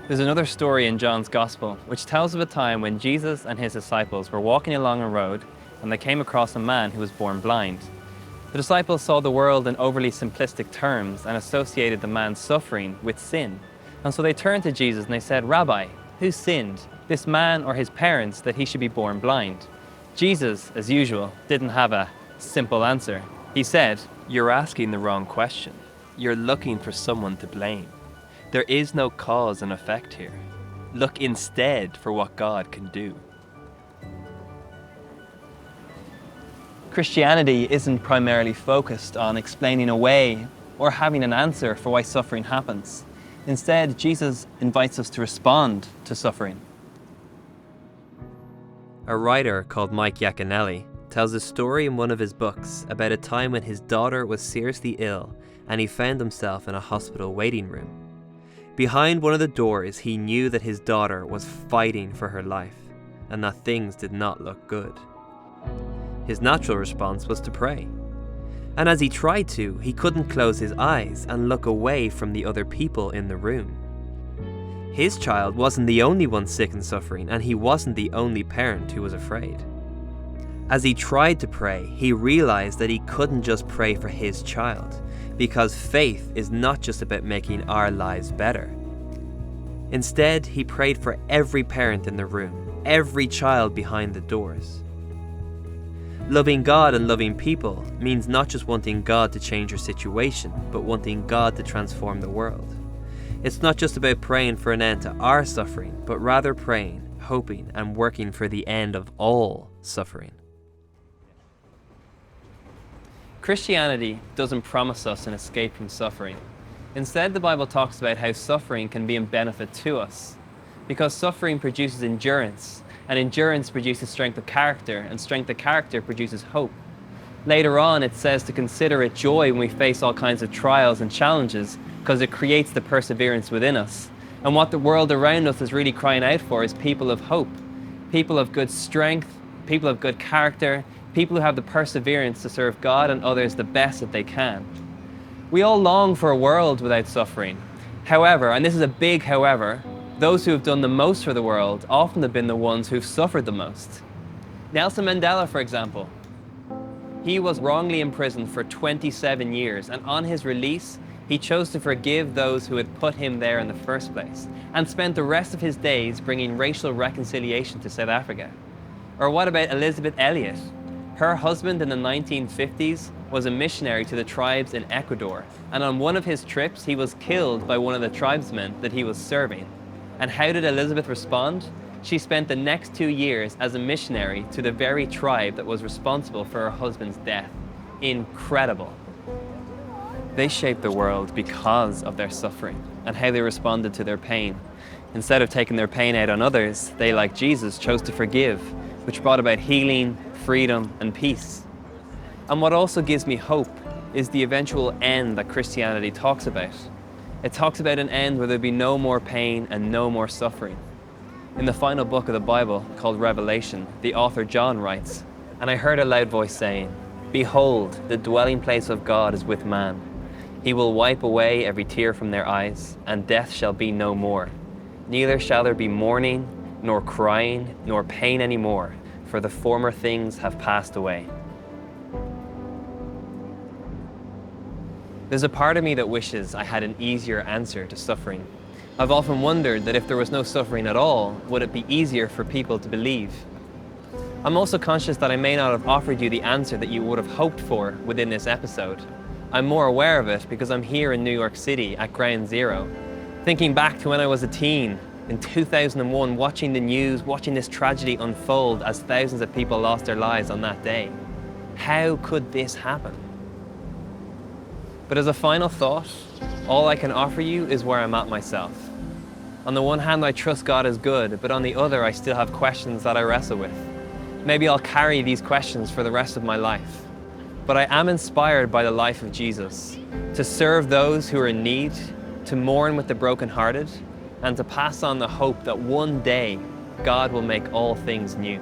There's another story in John's Gospel which tells of a time when Jesus and his disciples were walking along a road and they came across a man who was born blind. The disciples saw the world in overly simplistic terms and associated the man's suffering with sin. And so they turned to Jesus and they said, "Rabbi, who sinned, this man or his parents, that he should be born blind?" Jesus, as usual, didn't have a simple answer. He said, "You're asking the wrong question. You're looking for someone to blame. There is no cause and effect here. Look instead for what God can do." Christianity isn't primarily focused on explaining away or having an answer for why suffering happens. Instead, Jesus invites us to respond to suffering. A writer called Mike Yaconelli tells a story in one of his books about a time when his daughter was seriously ill and he found himself in a hospital waiting room. Behind one of the doors, he knew that his daughter was fighting for her life and that things did not look good. His natural response was to pray. And as he tried to, he couldn't close his eyes and look away from the other people in the room. His child wasn't the only one sick and suffering, and he wasn't the only parent who was afraid. As he tried to pray, he realized that he couldn't just pray for his child, because faith is not just about making our lives better. Instead, he prayed for every parent in the room, every child behind the doors. Loving God and loving people means not just wanting God to change your situation, but wanting God to transform the world. It's not just about praying for an end to our suffering, but rather praying, hoping, and working for the end of all suffering. Christianity doesn't promise us an escape from suffering. Instead, the Bible talks about how suffering can be a benefit to us, because suffering produces endurance, and endurance produces strength of character, and strength of character produces hope. Later on, it says to consider it joy when we face all kinds of trials and challenges, because it creates the perseverance within us. And what the world around us is really crying out for is people of hope, people of good strength, people of good character, people who have the perseverance to serve God and others the best that they can. We all long for a world without suffering. However, and this is a big however, those who have done the most for the world often have been the ones who've suffered the most. Nelson Mandela, for example. He was wrongly imprisoned for 27 years, and on his release, he chose to forgive those who had put him there in the first place, and spent the rest of his days bringing racial reconciliation to South Africa. Or what about Elizabeth Elliot? Her husband in the 1950s was a missionary to the tribes in Ecuador, and on one of his trips, he was killed by one of the tribesmen that he was serving. And how did Elizabeth respond? She spent the next 2 years as a missionary to the very tribe that was responsible for her husband's death. Incredible. They shaped the world because of their suffering and how they responded to their pain. Instead of taking their pain out on others, they, like Jesus, chose to forgive, which brought about healing, freedom, and peace. And what also gives me hope is the eventual end that Christianity talks about. It talks about an end where there'll be no more pain and no more suffering. In the final book of the Bible, called Revelation, the author John writes, "And I heard a loud voice saying, 'Behold, the dwelling place of God is with man. He will wipe away every tear from their eyes, and death shall be no more. Neither shall there be mourning, nor crying, nor pain any more, for the former things have passed away.'" There's a part of me that wishes I had an easier answer to suffering. I've often wondered that if there was no suffering at all, would it be easier for people to believe? I'm also conscious that I may not have offered you the answer that you would have hoped for within this episode. I'm more aware of it because I'm here in New York City at Ground Zero, thinking back to when I was a teen in 2001, watching the news, watching this tragedy unfold as thousands of people lost their lives on that day. How could this happen? But as a final thought, all I can offer you is where I'm at myself. On the one hand, I trust God is good, but on the other, I still have questions that I wrestle with. Maybe I'll carry these questions for the rest of my life. But I am inspired by the life of Jesus, to serve those who are in need, to mourn with the brokenhearted, and to pass on the hope that one day God will make all things new.